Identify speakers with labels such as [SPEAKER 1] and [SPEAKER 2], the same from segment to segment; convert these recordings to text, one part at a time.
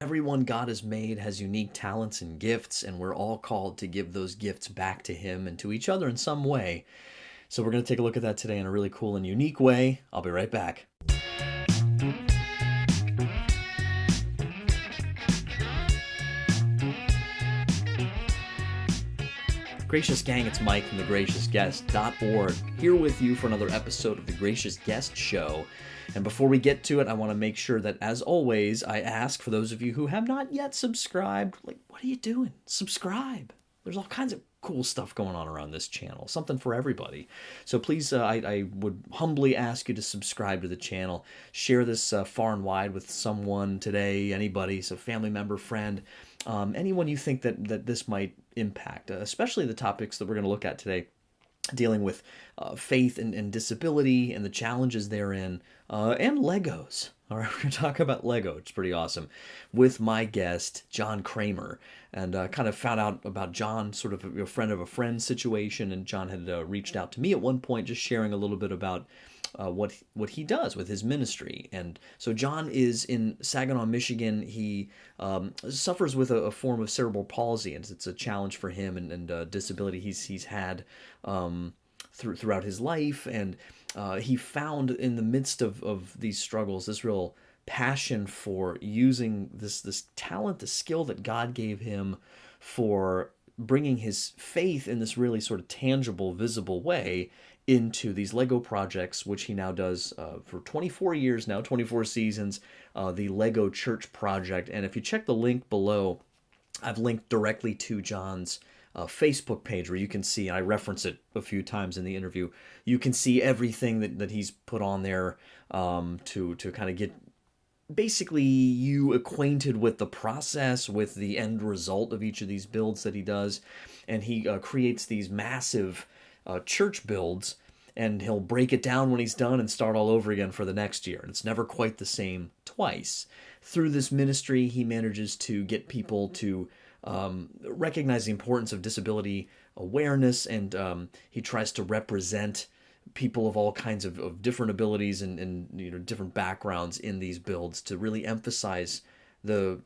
[SPEAKER 1] everyone God has made has unique talents and gifts, and we're all called to give those gifts back to Him and to each other in some way. So we're going to take a look at that today in a really cool and unique way. I'll be right back. Gracious gang, it's Mike from thegraciousguest.org, here with you for another episode of The Gracious Guest Show. And before we get to it, I want to make sure that, as always, I ask for those of you who have not yet subscribed, what are you doing? Subscribe. There's all kinds of cool stuff going on around this channel, something for everybody. So please, I would humbly ask you to subscribe to the channel. Share this far and wide with someone today, anybody, so family member, friend, anyone you think that this might impact, especially the topics that we're going to look at today, dealing with faith and disability and the challenges therein, and Legos. All right, we're going to talk about Lego. It's pretty awesome. With my guest, John Kraemer. And kind of found out about John, sort of a friend of a friend situation. And John had reached out to me at one point, just sharing a little bit about what he does with his ministry. And so John is in Saginaw, Michigan. He suffers with a form of cerebral palsy, and it's a challenge for him and disability he's had throughout his life. And he found in the midst of these struggles this real passion for using this talent, the skill that God gave him for bringing his faith in this really sort of tangible, visible way into these Lego projects, which he now does for 24 years now, 24 seasons, the Lego Church Project. And if you check the link below, I've linked directly to John's Facebook page where you can see, and I reference it a few times in the interview, you can see everything that he's put on there to kind of get basically you acquainted with the process, with the end result of each of these builds that he does. And he creates these massive church builds, and he'll break it down when he's done and start all over again for the next year. And it's never quite the same twice. Through this ministry, he manages to get people to recognize the importance of disability awareness, and he tries to represent people of all kinds of different abilities and different backgrounds in these builds to really emphasize the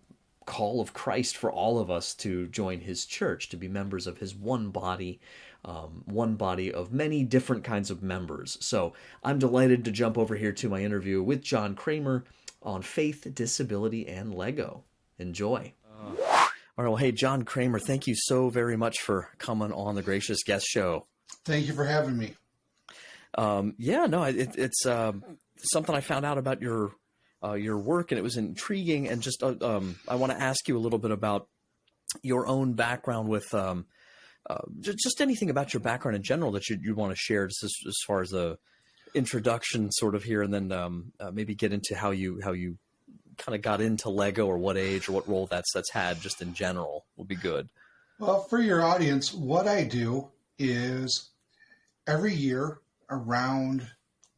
[SPEAKER 1] call of Christ for all of us to join his church, to be members of his one body of many different kinds of members. So I'm delighted to jump over here to my interview with John Kraemer on faith, disability, and Lego. Enjoy. All right, well, hey, John Kraemer, thank you so very much for coming on the Gracious Guest Show.
[SPEAKER 2] Thank you for having me.
[SPEAKER 1] It's something I found out about your work, and it was intriguing. And just I want to ask you a little bit about your own background with just anything about your background in general that you want to share, just as far as the introduction sort of here, and then maybe get into how you kind of got into Lego, or what age or what role that's had just in general will be good.
[SPEAKER 2] Well, for your audience, what I do is every year around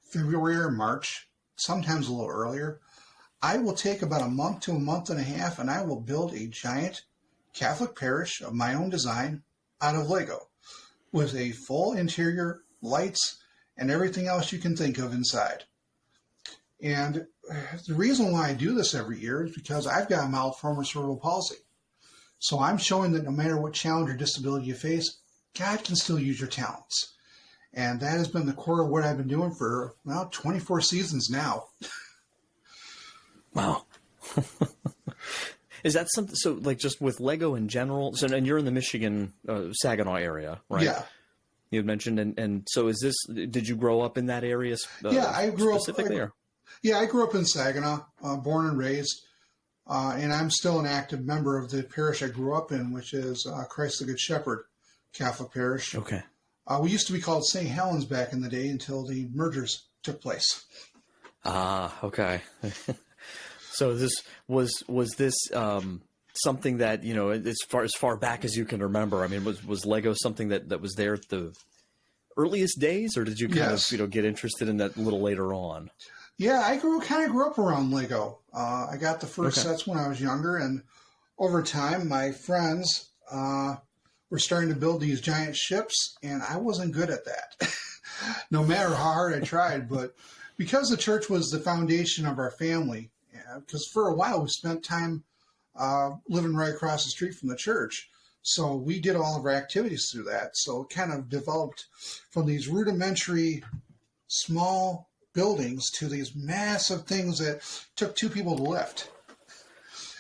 [SPEAKER 2] February or March, sometimes a little earlier, I will take about a month to a month and a half, and I will build a giant Catholic parish of my own design out of Lego with a full interior, lights, and everything else you can think of inside. And the reason why I do this every year is because I've got a mild form of cerebral palsy. So I'm showing that no matter what challenge or disability you face, God can still use your talents. And that has been the core of what I've been doing for, 24 seasons now.
[SPEAKER 1] Wow. Is that something, so like just with Lego in general, so, and you're in the Michigan, Saginaw area, right?
[SPEAKER 2] Yeah.
[SPEAKER 1] You had mentioned, and so is this, did you grow up in that area
[SPEAKER 2] I grew
[SPEAKER 1] specifically?
[SPEAKER 2] I grew up in Saginaw, born and raised, and I'm still an active member of the parish I grew up in, which is Christ the Good Shepherd Catholic Parish.
[SPEAKER 1] Okay.
[SPEAKER 2] We used to be called St. Helens back in the day until the mergers took place.
[SPEAKER 1] Ah, okay. So this was this something that, as far back as you can remember? I mean, was Lego something that was there at the earliest days, or did you kind of get interested in that a little later on?
[SPEAKER 2] Yeah, I kind of grew up around Lego. I got the first sets when I was younger, and over time, my friends were starting to build these giant ships, and I wasn't good at that, no matter how hard I tried. But because the church was the foundation of our family, because for a while we spent time living right across the street from the church. So we did all of our activities through that. So it kind of developed from these rudimentary small buildings to these massive things that took two people to lift.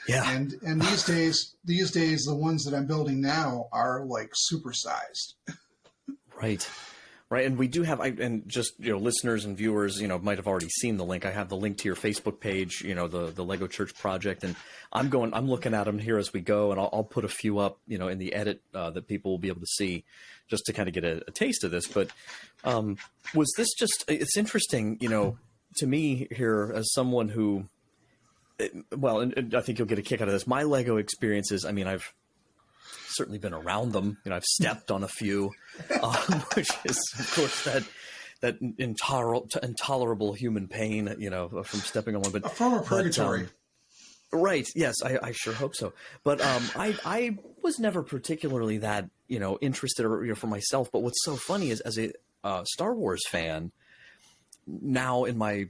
[SPEAKER 1] Yeah.
[SPEAKER 2] And these days, the ones that I'm building now are like supersized.
[SPEAKER 1] Right. Right. And we do have, and just, listeners and viewers, might have already seen the link. I have the link to your Facebook page, the Lego Church Project. And I'm looking at them here as we go, and I'll put a few up, in the edit that people will be able to see, just to kind of get a taste of this. But was this just, it's interesting, to me here as someone who, well, and I think you'll get a kick out of this. My Lego experiences, I mean, I've certainly been around them. I've stepped on a few, which is, of course, that intolerable human pain, from stepping on one. But
[SPEAKER 2] a form of purgatory.
[SPEAKER 1] Right. Yes, I sure hope so. But I was never particularly that, interested or for myself. But what's so funny is, as a Star Wars fan, now in my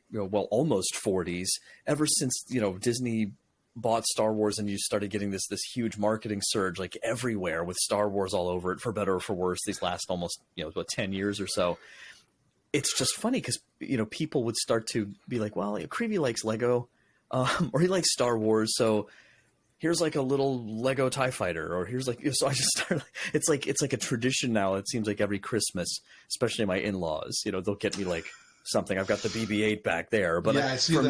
[SPEAKER 1] almost 40s, ever since Disney bought Star Wars and you started getting this huge marketing surge like everywhere with Star Wars all over it, for better or for worse, these last almost 10 years or so. It's just funny because people would start to be like, well, Creavey likes Lego, or he likes Star Wars, so here's like a little Lego TIE fighter, or here's like, so I just started, it's like a tradition now. It seems like every Christmas, especially my in-laws, they'll get me like something. I've got the BB-8 back there, but
[SPEAKER 2] yeah,
[SPEAKER 1] for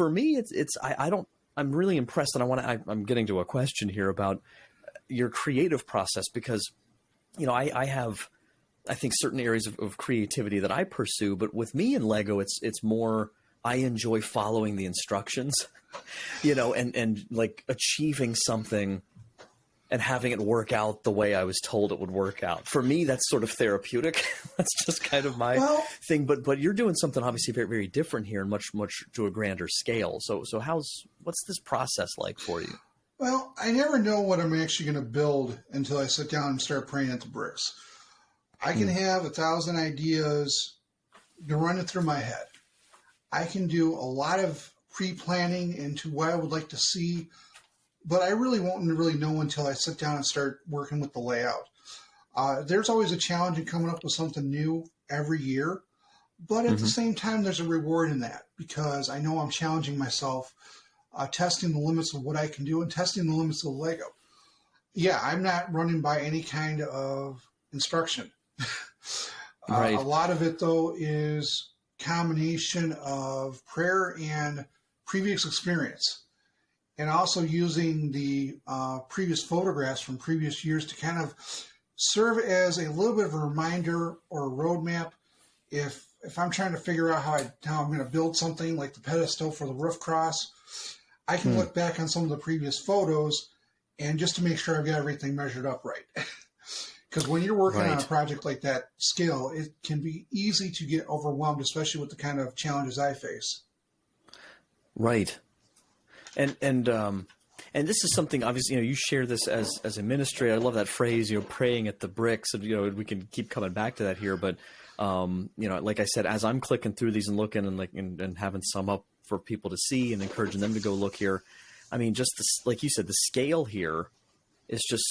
[SPEAKER 1] me, I'm really impressed, and I'm getting to a question here about your creative process, because, I have, I think, certain areas of creativity that I pursue, but with me in Lego, it's more, I enjoy following the instructions, and like achieving something and having it work out the way I was told it would work out. For me, that's sort of therapeutic. That's just kind of my thing. But you're doing something obviously very, very different here, and much to a grander scale. So what's this process like for you?
[SPEAKER 2] Well, I never know what I'm actually going to build until I sit down and start praying at the bricks. I can have 1,000 ideas running through my head. I can do a lot of pre-planning into what I would like to see, but I really won't really know until I sit down and start working with the layout. There's always a challenge in coming up with something new every year, but at the same time, there's a reward in that, because I know I'm challenging myself, testing the limits of what I can do and testing the limits of Lego. Yeah, I'm not running by any kind of instruction.
[SPEAKER 1] Right.
[SPEAKER 2] A lot of it, though, is combination of prayer and previous experience, and also using the previous photographs from previous years to kind of serve as a little bit of a reminder or a roadmap. If I'm trying to figure out how I'm going to build something like the pedestal for the roof cross, I can look back on some of the previous photos, and just to make sure I've got everything measured up right. Because when you're working on a project like that scale, it can be easy to get overwhelmed, especially with the kind of challenges I face.
[SPEAKER 1] Right. And this is something, obviously, you share this as a ministry. I love that phrase, praying at the bricks. And, we can keep coming back to that here. But, like I said, as I'm clicking through these and looking and having some up for people to see and encouraging them to go look here, I mean, just like you said, the scale here is just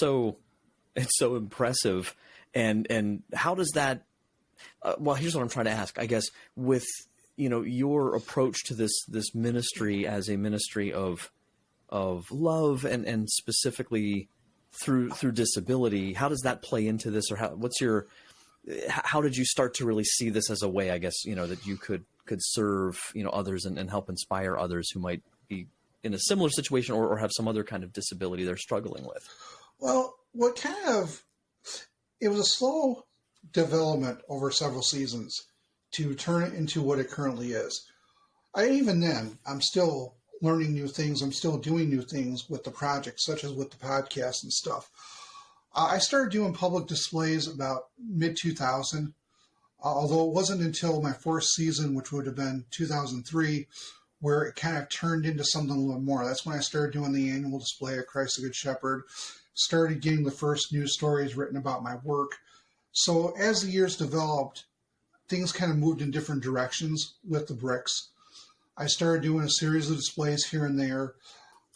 [SPEAKER 1] it's so impressive. And how does that, well, here's what I'm trying to ask, I guess, with, your approach to this ministry as a ministry of love and specifically through disability, how does that play into this? Or how did you start to really see this as a way, I guess, that you could serve, others and help inspire others who might be in a similar situation or have some other kind of disability they're struggling with?
[SPEAKER 2] Well, it was a slow development over several seasons to turn it into what it currently is. Even then, I'm still learning new things. I'm still doing new things with the project, such as with the podcast and stuff. I started doing public displays about mid-2000, although it wasn't until my fourth season, which would have been 2003, where it kind of turned into something a little more. That's when I started doing the annual display of Christ the Good Shepherd, started getting the first news stories written about my work. So as the years developed, things kind of moved in different directions with the bricks. I started doing a series of displays here and there.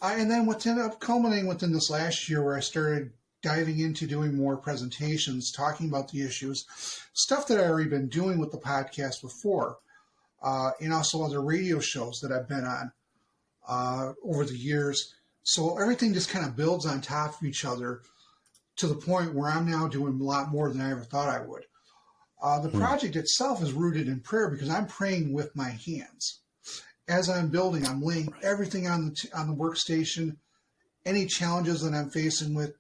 [SPEAKER 2] And then what ended up culminating within this last year where I started diving into doing more presentations, talking about the issues, stuff that I've already been doing with the podcast before, and also other radio shows that I've been on over the years. So everything just kind of builds on top of each other to the point where I'm now doing a lot more than I ever thought I would. The project itself is rooted in prayer because I'm praying with my hands. As I'm building, I'm laying everything on the workstation, any challenges that I'm facing with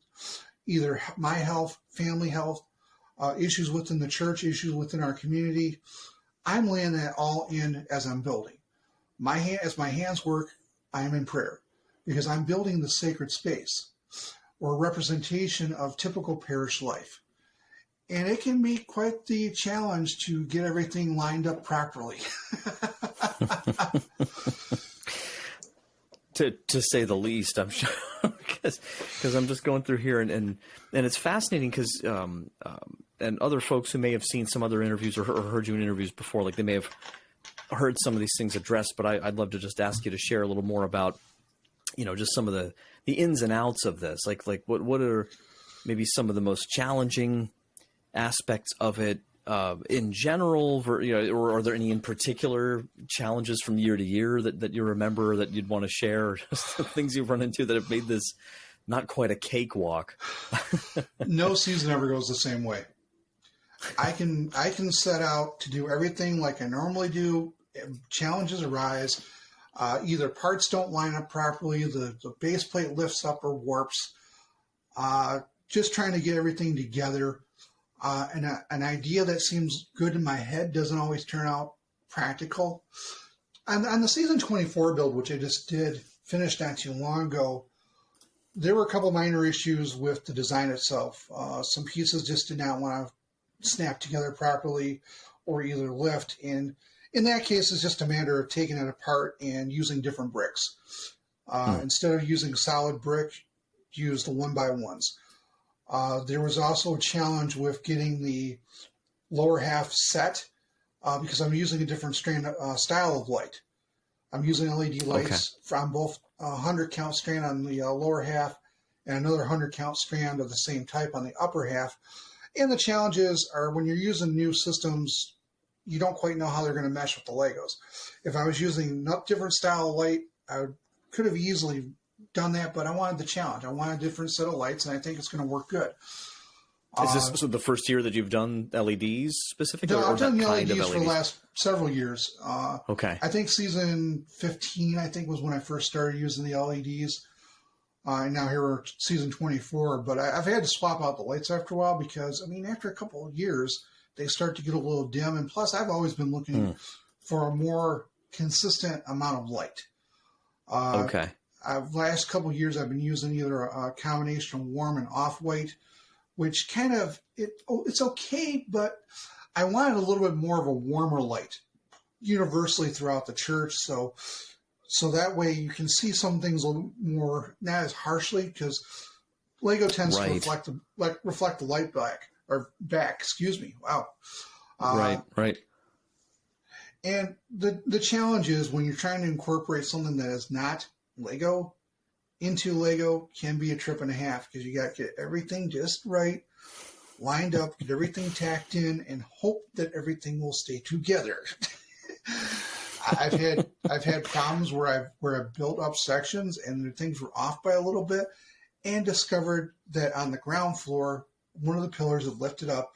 [SPEAKER 2] either my health, family health, issues within the church, issues within our community. I'm laying that all in as I'm building. As my hands work, I am in prayer because I'm building the sacred space or a representation of typical parish life. And it can be quite the challenge to get everything lined up properly.
[SPEAKER 1] To say the least, I'm sure, because I'm just going through here, and it's fascinating because and other folks who may have seen some other interviews or heard you in interviews before, like they may have heard some of these things addressed, but I'd love to just ask you to share a little more about, just some of the ins and outs of this, like what are maybe some of the most challenging aspects of it in general, or are there any in particular challenges from year to year that you remember that you'd want to share, or just things you've run into that have made this not quite a cakewalk?
[SPEAKER 2] No season ever goes the same way. I can set out to do everything like I normally do. Challenges arise. Either parts don't line up properly, the base plate lifts up or warps. Just trying to get everything together. And an idea that seems good in my head doesn't always turn out practical. On the season 24 build, which I just finished not too long ago, there were a couple minor issues with the design itself. Some pieces just did not want to snap together properly or either lift. And in that case, it's just a matter of taking it apart and using different bricks. Instead of using solid brick, use the 1x1s. There was also a challenge with getting the lower half set because I'm using a different style of light. I'm using LED lights from both a 100 count strand on the lower half and another 100 count strand of the same type on the upper half. And the challenges are when you're using new systems, you don't quite know how they're going to mesh with the Legos. If I was using a different style of light, I could have easily done that, but I wanted the challenge. I wanted a different set of lights, and I think it's going to work good.
[SPEAKER 1] Is this the first year that you've done LEDs specifically?
[SPEAKER 2] No, I've done the
[SPEAKER 1] kind
[SPEAKER 2] LEDs
[SPEAKER 1] of
[SPEAKER 2] for the last several years.
[SPEAKER 1] Okay.
[SPEAKER 2] I think season 15, was when I first started using the LEDs. And now here we're season 24, but I've had to swap out the lights after a while because, after a couple of years, they start to get a little dim. And plus, I've always been looking for a more consistent amount of light. Last couple of years, I've been using either a combination of warm and off-white, which kind of, it's okay, but I wanted a little bit more of a warmer light universally throughout the church. So that way you can see some things a little more, not as harshly, because Lego tends to reflect the light back, excuse me. Wow.
[SPEAKER 1] Right.
[SPEAKER 2] And the challenge is when you're trying to incorporate something that is not Lego into Lego can be a trip and a half because you got to get everything just right, lined up, get everything tacked in, and hope that everything will stay together. I've had problems where I've built up sections and the things were off by a little bit, and discovered that on the ground floor one of the pillars had lifted up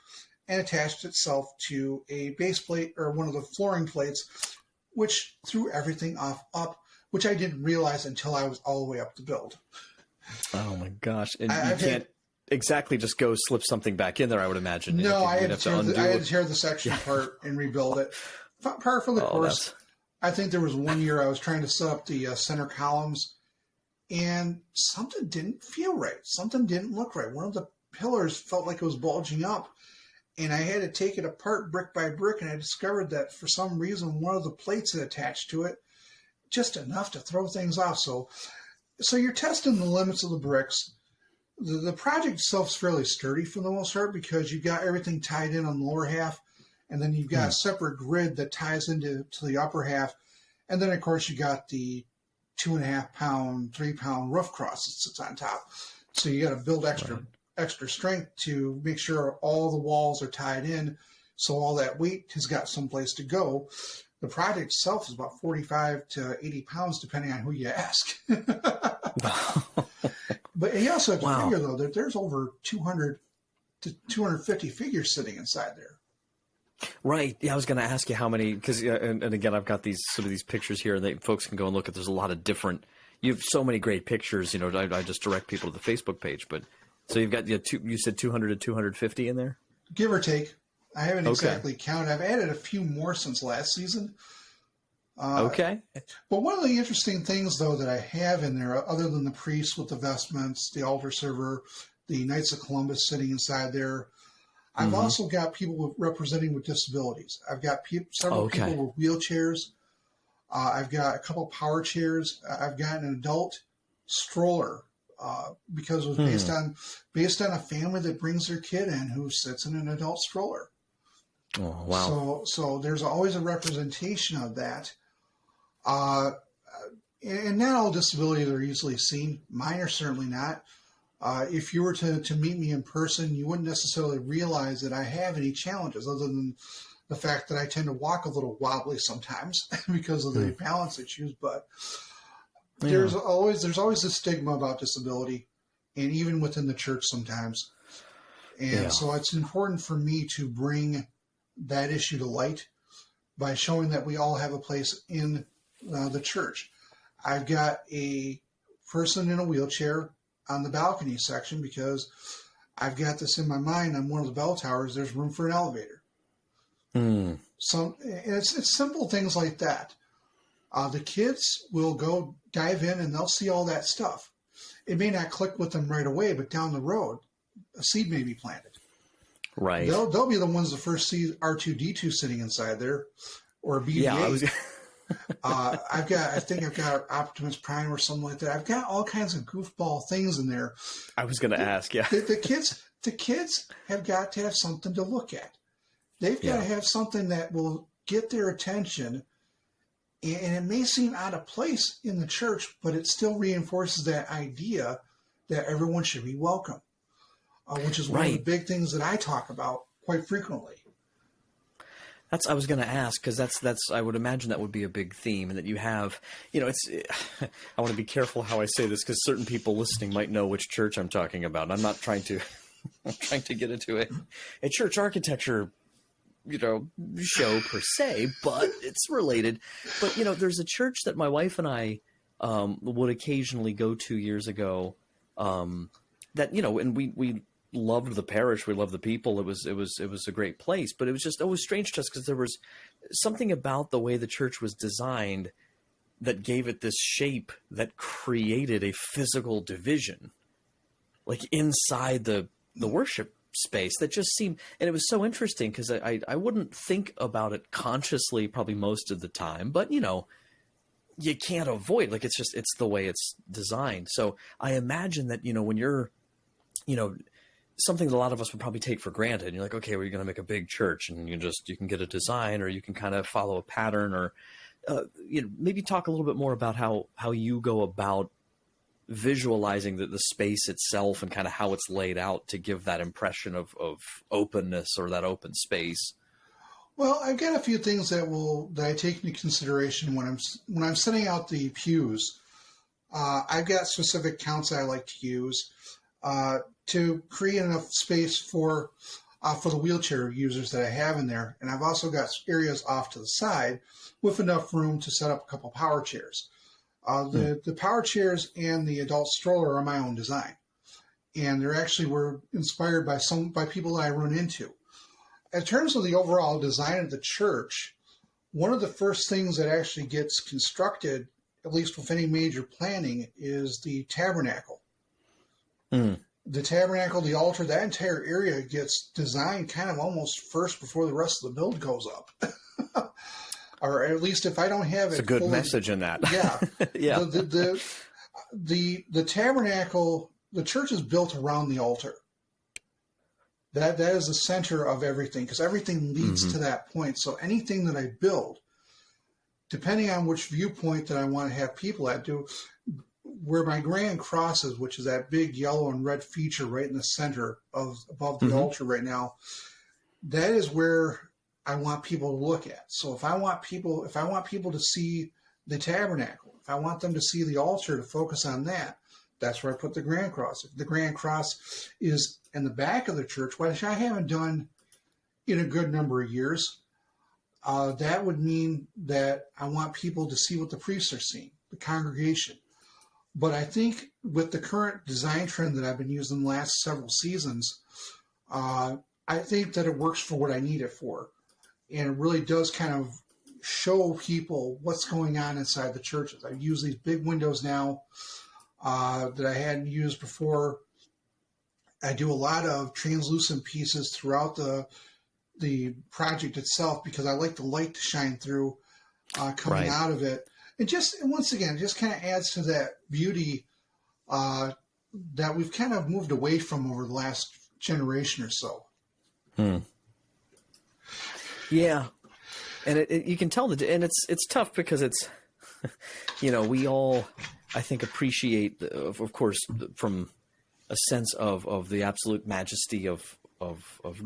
[SPEAKER 2] and attached itself to a base plate or one of the flooring plates, which threw everything up, which I didn't realize until I was all the way up the build.
[SPEAKER 1] Oh my goch! And you can't exactly just go slip something back in there, I would imagine.
[SPEAKER 2] No, I had to tear the section apart and rebuild it. Par for the course. I think there was one year I was trying to set up the center columns, and something didn't feel right. Something didn't look right. One of the pillars felt like it was bulging up, and I had to take it apart brick by brick, and I discovered that for some reason one of the plates had attached to it, just enough to throw things off. So you're testing the limits of the bricks. The project itself is fairly sturdy for the most part because you've got everything tied in on the lower half, and then you've got a separate grid that ties into the upper half. And then, of course, you got the 2.5 pound, 3 pound roof cross that sits on top. So you got to build extra strength to make sure all the walls are tied in, so all that weight has got someplace to go. The project itself is about 45 to 80 pounds, depending on who you ask. But you also have to figure, though, that there's over 200 to 250 figures sitting inside there.
[SPEAKER 1] Right. Yeah, I was going to ask you how many, because, and again, I've got these pictures here that folks can go and look at. There's a lot of different, you have so many great pictures, I just direct people to the Facebook page, but so you've got, you said 200 to 250 in there?
[SPEAKER 2] Give or take. I haven't exactly counted. I've added a few more since last season.
[SPEAKER 1] Okay.
[SPEAKER 2] But one of the interesting things, though, that I have in there, other than the priests with the vestments, the altar server, the Knights of Columbus sitting inside there, I've also got people representing with disabilities. I've got several people with wheelchairs. I've got a couple power chairs. I've got an adult stroller because it was based on a family that brings their kid in who sits in an adult stroller.
[SPEAKER 1] Oh, wow.
[SPEAKER 2] So there's always a representation of that. And not all disabilities are easily seen. Mine are certainly not. If you were to meet me in person, you wouldn't necessarily realize that I have any challenges other than the fact that I tend to walk a little wobbly sometimes because of the balance issues. But there's always a stigma about disability, and even within the church sometimes. And so it's important for me to bring that issue to light by showing that we all have a place in the church. I've got a person in a wheelchair on the balcony section because I've got this in my mind on one of the bell towers. There's room for an elevator. So it's simple things like that. The kids will go dive in and they'll see all that stuff. It may not click with them right away, but down the road, a seed may be planted.
[SPEAKER 1] Right.
[SPEAKER 2] They'll be the ones that first see R2-D2 sitting inside there, or BB-8.
[SPEAKER 1] Yeah,
[SPEAKER 2] I think I've got Optimus Prime or something like that. I've got all kinds of goofball things in there.
[SPEAKER 1] I was going to ask,
[SPEAKER 2] The kids have got to have something to look at. They've got to have something that will get their attention. And it may seem out of place in the church, but it still reinforces that idea that everyone should be welcome, which is one of the big things that I talk about quite frequently.
[SPEAKER 1] I was going to ask, because that's I would imagine that would be a big theme, and that you have, it's. I want to be careful how I say this, because certain people listening might know which church I'm talking about. I'm not trying to. I'm trying to get into a church architecture, show per se, but it's related. But there's a church that my wife and I would occasionally go to years ago. That and we loved the parish. We loved the people. It was a great place, but it was just always strange to us because there was something about the way the church was designed that gave it this shape that created a physical division, like inside the worship space, that just seemed, and it was so interesting because I wouldn't think about it consciously probably most of the time, but you can't avoid, like, it's the way it's designed. So I imagine that, when you're, something that a lot of us would probably take for granted. And you're like, okay, well, you're going to make a big church, and you can get a design, or you can kind of follow a pattern, or maybe talk a little bit more about how you go about visualizing the space itself and kind of how it's laid out to give that impression of openness, or that open space.
[SPEAKER 2] Well, I've got a few things that I take into consideration when I'm setting out the pews. I've got specific counts that I like to use to create enough space for the wheelchair users that I have in there. And I've also got areas off to the side with enough room to set up a couple power chairs. The power chairs and the adult stroller are my own design. And they're actually were inspired by people that I run into. In terms of the overall design of the church, one of the first things that actually gets constructed, at least with any major planning, is the tabernacle. The tabernacle, the altar, that entire area gets designed kind of almost first before the rest of the build goes up. Or at least if I don't have it.
[SPEAKER 1] It's a good message in that.
[SPEAKER 2] Yeah.
[SPEAKER 1] Yeah.
[SPEAKER 2] The tabernacle, the church is built around the altar. That is the center of everything, because everything leads to that point. So anything that I build depending on which viewpoint that I want to have people at, do where my grand cross is, which is that big yellow and red feature right in the center of above the altar right now. That is where I want people to look at. So if I want people to see the tabernacle, if I want them to see the altar, to focus on that, that's where I put the grand cross. If the grand cross is in the back of the church, which I haven't done in a good number of years, that would mean that I want people to see what the priests are seeing, the congregation. But I think with the current design trend that I've been using the last several seasons, I think that it works for what I need it for. And it really does kind of show people what's going on inside the churches. I use these big windows now that I hadn't used before. I do a lot of translucent pieces throughout the project itself because I like the light to shine through coming out of it. And once again, just kind of adds to that beauty that we've kind of moved away from over the last generation or so.
[SPEAKER 1] Yeah, and you can tell and it's tough because it's, we all, I think, appreciate, of course, from a sense of the absolute majesty of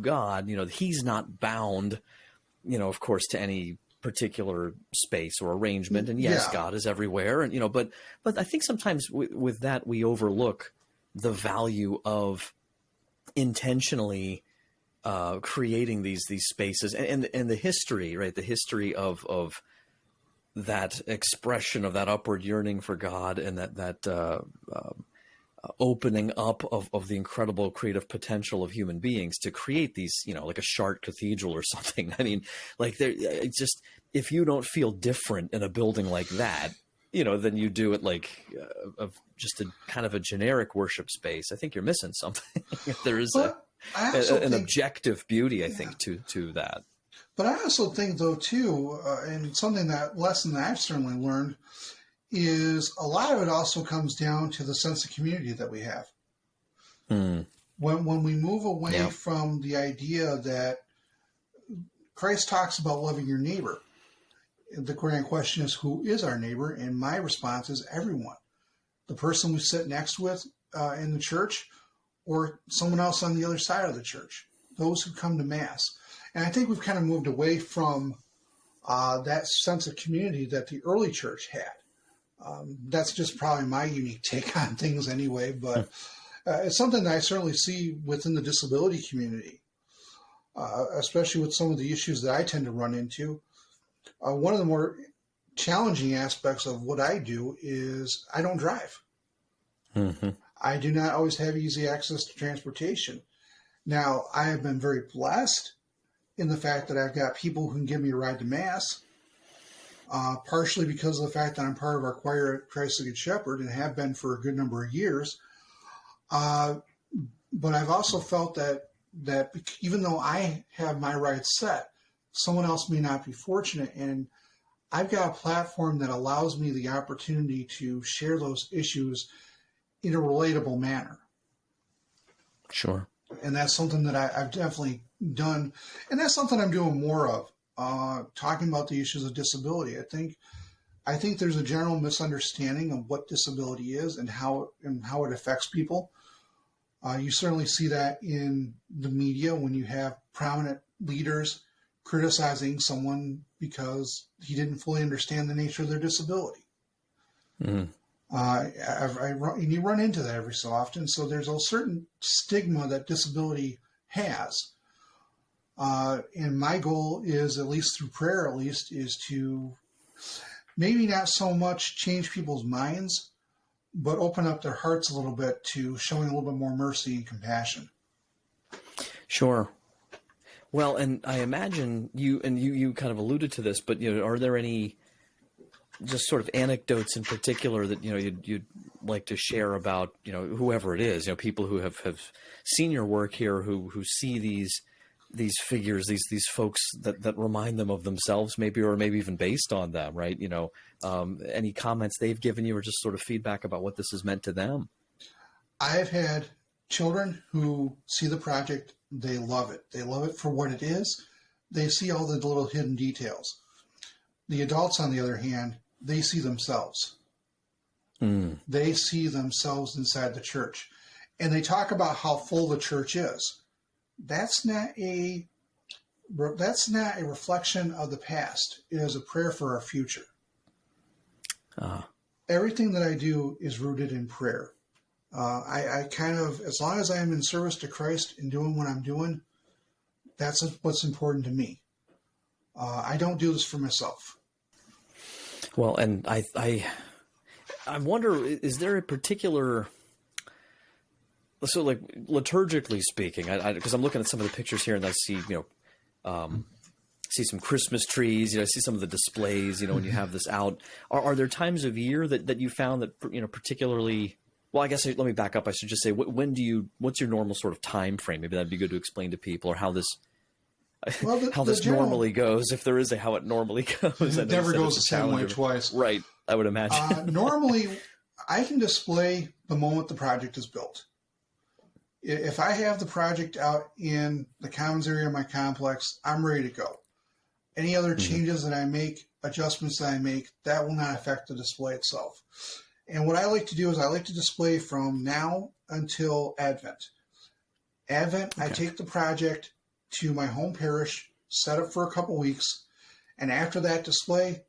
[SPEAKER 1] God. He's not bound, of course, to any particular space or arrangement. And yes, God is everywhere. And but I think sometimes with that we overlook the value of intentionally creating these spaces and the history, right? The history of that expression of that upward yearning for God and that opening up of the incredible creative potential of human beings to create these, like a Chartres cathedral or something. I mean, like it's just, if you don't feel different in a building like that, than you do at like of just a kind of a generic worship space, I think you're missing something. There is an objective beauty, I think, to that.
[SPEAKER 2] But I also think, though, too, and lesson that I've certainly learned is a lot of it also comes down to the sense of community that we have. When we move away from the idea that Christ talks about loving your neighbor, the grand question is, who is our neighbor? And my response is everyone. The person we sit next with in the church, or someone else on the other side of the church, those who come to Mass. And I think we've kind of moved away from that sense of community that the early church had. That's just probably my unique take on things anyway, but it's something that I certainly see within the disability community, especially with some of the issues that I tend to run into. One of the more challenging aspects of what I do is I don't drive. I do not always have easy access to transportation. Now, I have been very blessed in the fact that I've got people who can give me a ride to Mass, partially because of the fact that I'm part of our choir at Christ the Good Shepherd and have been for a good number of years. But I've also felt that even though I have my rides set, someone else may not be fortunate, and I've got a platform that allows me the opportunity to share those issues in a relatable manner.
[SPEAKER 1] Sure.
[SPEAKER 2] And that's something that I've definitely done. And that's something I'm doing more of, talking about the issues of disability. I think there's a general misunderstanding of what disability is and how it affects people. You certainly see that in the media when you have prominent leaders criticizing someone because he didn't fully understand the nature of their disability. And you run into that every so often. So there's a certain stigma that disability has. And my goal is, at least through prayer, is to maybe not so much change people's minds, but open up their hearts a little bit to showing a little bit more mercy and compassion.
[SPEAKER 1] Sure. Well, and I imagine you kind of alluded to this, but are there any just sort of anecdotes in particular that you'd like to share about whoever it is, people who have seen your work here, who see these figures, these folks that remind them of themselves, maybe, or maybe even based on them, right? Any comments they've given you, or just sort of feedback about what this has meant to them?
[SPEAKER 2] I've had children who see the project. They love it. They love it for what it is. They see all the little hidden details. The adults, on the other hand, they see themselves. They see themselves inside the church. And they talk about how full the church is. That's not a reflection of the past. It is a prayer for our future. Everything that I do is rooted in prayer. I kind of, as long as I am in service to Christ and doing what I'm doing, that's what's important to me. I don't do this for myself.
[SPEAKER 1] Well, and I wonder, is there a particular, so like liturgically speaking, because I'm looking at some of the pictures here and I see, see some Christmas trees, I see some of the displays, when you have this out. Are there times of year that you found that, particularly, well, I guess let me back up. I should just say, what's your normal sort of time frame? Maybe that'd be good to explain to people, or how this, normally goes, if there is how it normally goes.
[SPEAKER 2] It never goes the same way twice.
[SPEAKER 1] Right. I would imagine.
[SPEAKER 2] Normally, I can display the moment the project is built. If I have the project out in the commons area of my complex, I'm ready to go. Any other changes that I make, adjustments that I make, that will not affect the display itself. And what I like to do is I like to display from now until Advent. Advent, I take the project to my home parish, set it for a couple weeks, and after that display,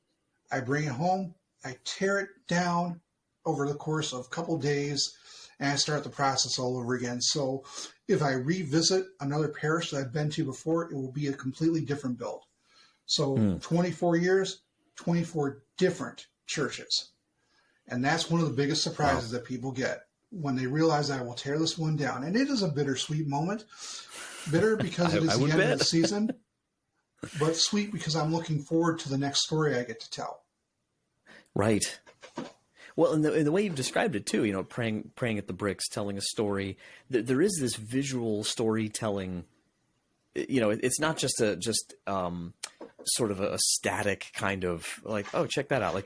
[SPEAKER 2] I bring it home, I tear it down over the course of a couple days, and I start the process all over again. So if I revisit another parish that I've been to before, it will be a completely different build. So 24 years, 24 different churches. And that's one of the biggest surprises that people get when they realize I will tear this one down. And it is a bittersweet moment. Bitter because it is the end of the season, but sweet because I'm looking forward to the next story I get to tell. Right.
[SPEAKER 1] Well, and the way you've described it too, praying at the bricks, telling a story, there is this visual storytelling. It's not just sort of a static kind of like, oh, check that out, like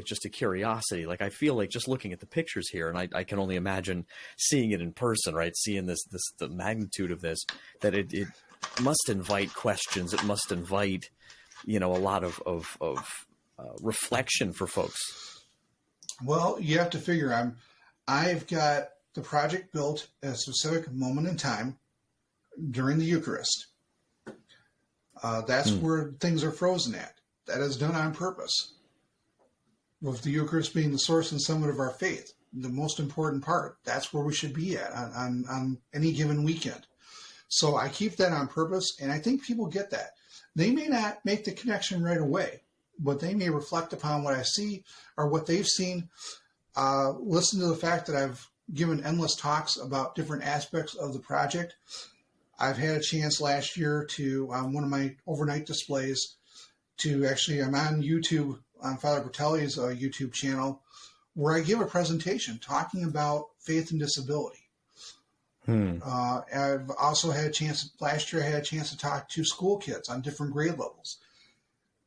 [SPEAKER 1] just a curiosity. Like I feel like just looking at the pictures here, and I can only imagine seeing it in person, right? Seeing the magnitude of this, that it must invite questions. It must invite a lot of reflection for folks.
[SPEAKER 2] Well, you have to figure I've got the project built at a specific moment in time during the Eucharist. That's where things are frozen at. That is done on purpose. With the Eucharist being the source and summit of our faith, the most important part, that's where we should be at on any given weekend. So I keep that on purpose, and I think people get that. They may not make the connection right away, but they may reflect upon what I see or what they've seen. Listen to the fact that I've given endless talks about different aspects of the project. I've had a chance last year to, one of my overnight displays, to actually, I'm on YouTube, on Father Bertelli's YouTube channel, where I give a presentation talking about faith and disability. I've also had a chance, last year I had a chance to talk to school kids on different grade levels.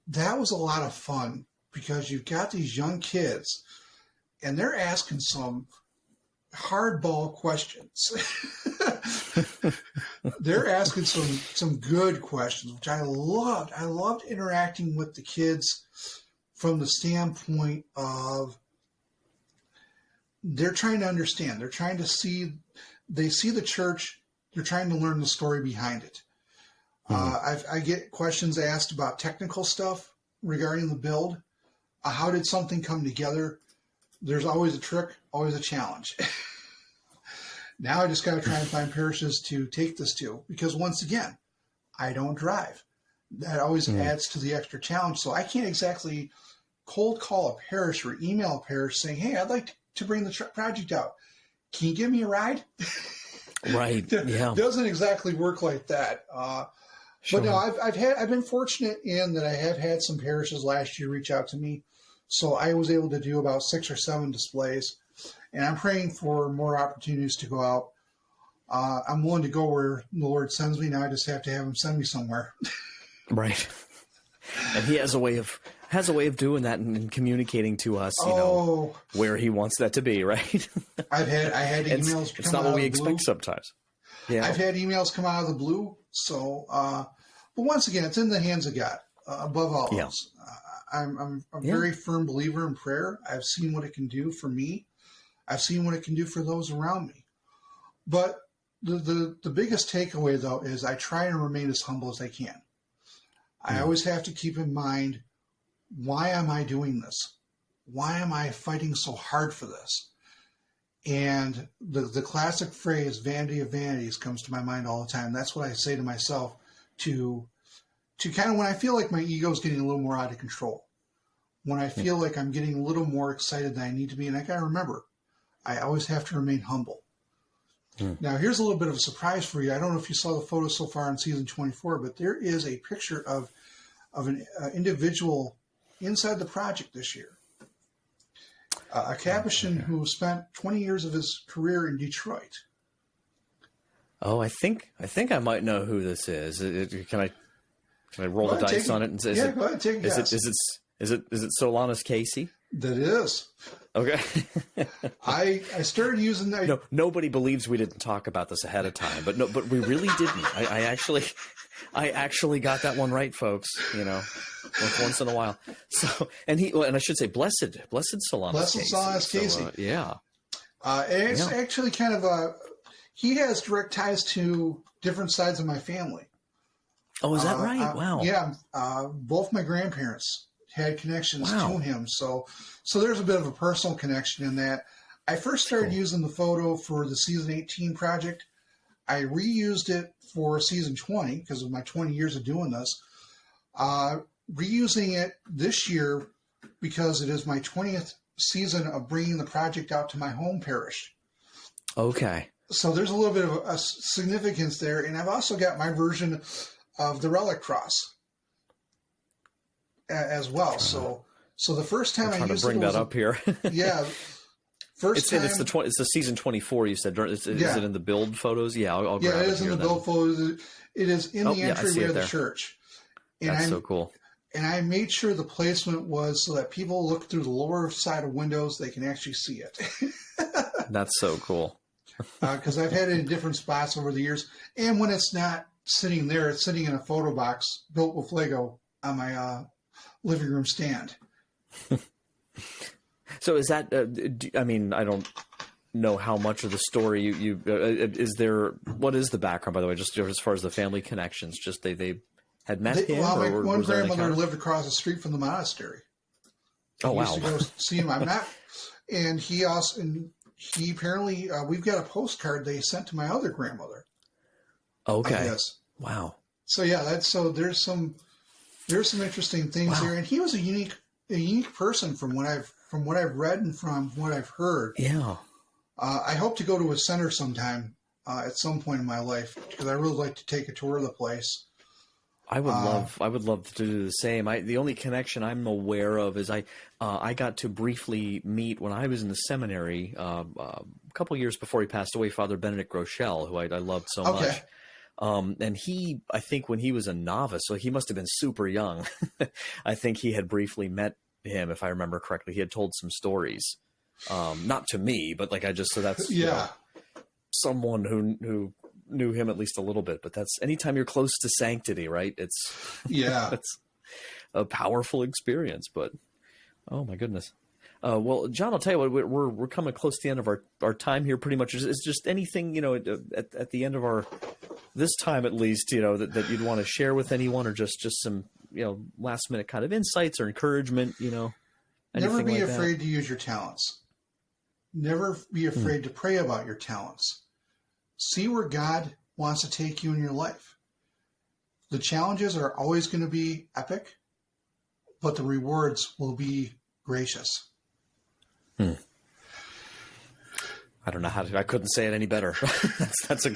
[SPEAKER 2] That was a lot of fun because you've got these young kids and they're asking some hardball questions. They're asking some good questions, which I loved. I loved interacting with the kids from the standpoint of they're trying to understand. They're trying to see, they see the church. They're trying to learn the story behind it. I get questions asked about technical stuff regarding the build. How did something come together? There's always a trick, always a challenge. Now I just got to try and find parishes to take this to, because once again, I don't drive. That always adds to the extra challenge. So I can't exactly cold call a parish or email a parish saying, hey, I'd like to bring the project out. Can you give me a ride?
[SPEAKER 1] Right. Yeah.
[SPEAKER 2] Doesn't exactly work like that. Sure. But no, I've been fortunate in that I have had some parishes last year reach out to me. So I was able to do about 6 or 7 displays, and I'm praying for more opportunities to go out. I'm willing to go where the Lord sends me. Now I just have to have him send me somewhere.
[SPEAKER 1] Right. And he has a way of doing that and communicating to us, where he wants that to be, right?
[SPEAKER 2] I had emails come
[SPEAKER 1] it's not
[SPEAKER 2] out
[SPEAKER 1] what we
[SPEAKER 2] of the blue.
[SPEAKER 1] expect sometimes. Yeah.
[SPEAKER 2] I've had emails come out of the blue. So, but once again, it's in the hands of God above all else. I'm a very firm believer in prayer. I've seen what it can do for me. I've seen what it can do for those around me. But the biggest takeaway, though, is I try and remain as humble as I can. I always have to keep in mind, why am I doing this? Why am I fighting so hard for this? And the classic phrase, vanity of vanities, comes to my mind all the time. That's what I say to myself to kind of when I feel like my ego is getting a little more out of control. When I feel like I'm getting a little more excited than I need to be. And I got to remember, I always have to remain humble. Now, here's a little bit of a surprise for you. I don't know if you saw the photos so far in season 24, but there is a picture of an individual inside the project this year. A Capuchin who spent 20 years of his career in Detroit.
[SPEAKER 1] Oh, I think I might know who this is. Can I roll the dice on it and say?
[SPEAKER 2] Yeah, go ahead, take a guess.
[SPEAKER 1] Is it Solanus Casey?
[SPEAKER 2] That is.
[SPEAKER 1] Okay.
[SPEAKER 2] I started using that.
[SPEAKER 1] No, nobody believes we didn't talk about this ahead of time, but we really didn't. I actually got that one right, folks. Once in a while. So, and I should say, blessed Solanus Casey.
[SPEAKER 2] Solanus Casey.
[SPEAKER 1] So, yeah.
[SPEAKER 2] It's actually kind of he has direct ties to different sides of my family.
[SPEAKER 1] Oh, is that right? Wow.
[SPEAKER 2] Yeah. Both my grandparents had connections to him. So there's a bit of a personal connection in that. I first started using the photo for the season 18 project. I reused it for season 20 because of my 20 years of doing this. Reusing it this year because it is my 20th season of bringing the project out to my home parish.
[SPEAKER 1] Okay. So
[SPEAKER 2] there's a little bit of a significance there. And I've also got my version of the relic cross as well. So the first time I used
[SPEAKER 1] to bring that up here.
[SPEAKER 2] Yeah. First time.
[SPEAKER 1] It's the season 24. You said is it in the build photos? Yeah, I'll grab
[SPEAKER 2] it is in the build photos. It is in the entryway of the church. And
[SPEAKER 1] that's so cool.
[SPEAKER 2] And I made sure the placement was so that people look through the lower side of windows, they can actually see it.
[SPEAKER 1] That's so cool.
[SPEAKER 2] Because I've had it in different spots over the years. And when it's not sitting there, it's sitting in a photo box built with Lego on my living room stand.
[SPEAKER 1] So is that, I mean, I don't know how much of the story you is there, what is the background, by the way, just as far as the family connections, just they had met him?
[SPEAKER 2] Well, my one grandmother lived across the street from the monastery.
[SPEAKER 1] Oh, wow.
[SPEAKER 2] Used to go see him. And he apparently, we've got a postcard they sent to my other grandmother.
[SPEAKER 1] Okay.
[SPEAKER 2] Yes.
[SPEAKER 1] Wow.
[SPEAKER 2] So yeah, there's some interesting things there. And he was a unique person from what I've read and from what I've heard.
[SPEAKER 1] Yeah.
[SPEAKER 2] I hope to go to a center sometime at some point in my life because I really like to take a tour of the place. I would love to do the same. The only connection I'm aware of is I got to briefly meet when I was in the seminary a couple years before he passed away, Father Benedict Groeschel, who I loved so much. And he, I think when he was a novice, so he must have been super young. I think he had briefly met him, if I remember correctly. He had told some stories, not to me, but so that's someone who knew him at least a little bit. But that's anytime you're close to sanctity, right? It's it's a powerful experience. But oh my goodness. Well, John, I'll tell you what, we're coming close to the end of our time here. Pretty much, is just anything at the end of this time at least, that you'd want to share with anyone, or just some last minute kind of insights or encouragement. Never be afraid to use your talents. Never be afraid to pray about your talents. See where God wants to take you in your life. The challenges are always going to be epic, but the rewards will be gracious.
[SPEAKER 1] I don't know I couldn't say it any better. that's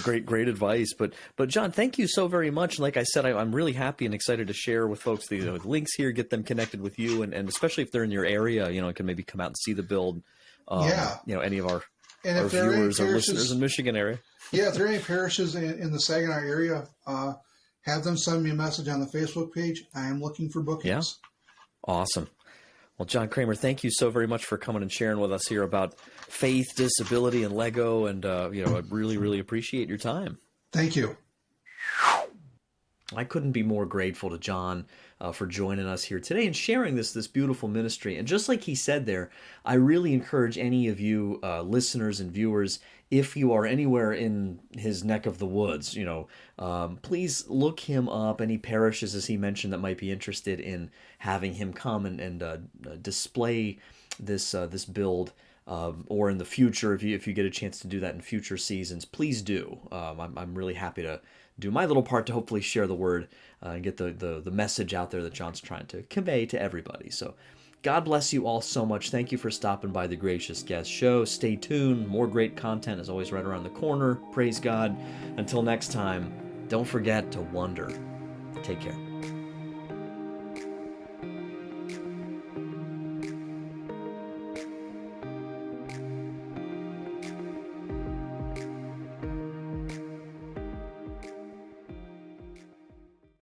[SPEAKER 1] great advice. But John, thank you so very much. And like I said, I'm really happy and excited to share with folks the links here, get them connected with you, and especially if they're in your area, can maybe come out and see the build. Any of our viewers or listeners in Michigan area.
[SPEAKER 2] Yeah, if there are any parishes in the Saginaw area, have them send me a message on the Facebook page. I am looking for bookings.
[SPEAKER 1] Yeah. Awesome. Well, John Kraemer, thank you so very much for coming and sharing with us here about faith, disability, and Lego. And, I really, really appreciate your time.
[SPEAKER 2] Thank you.
[SPEAKER 1] I couldn't be more grateful to John for joining us here today and sharing this beautiful ministry. And just like he said there, I really encourage any of you listeners and viewers, if you are anywhere in his neck of the woods, please look him up. Any parishes, as he mentioned, that might be interested in having him come and display this build. Or in the future, if you get a chance to do that in future seasons, please do. I'm really happy to do my little part to hopefully share the word and get the message out there that John's trying to convey to everybody. So God bless you all so much. Thank you for stopping by the Gracious Guest Show. Stay tuned. More great content is always right around the corner. Praise God. Until next time, don't forget to wonder. Take care.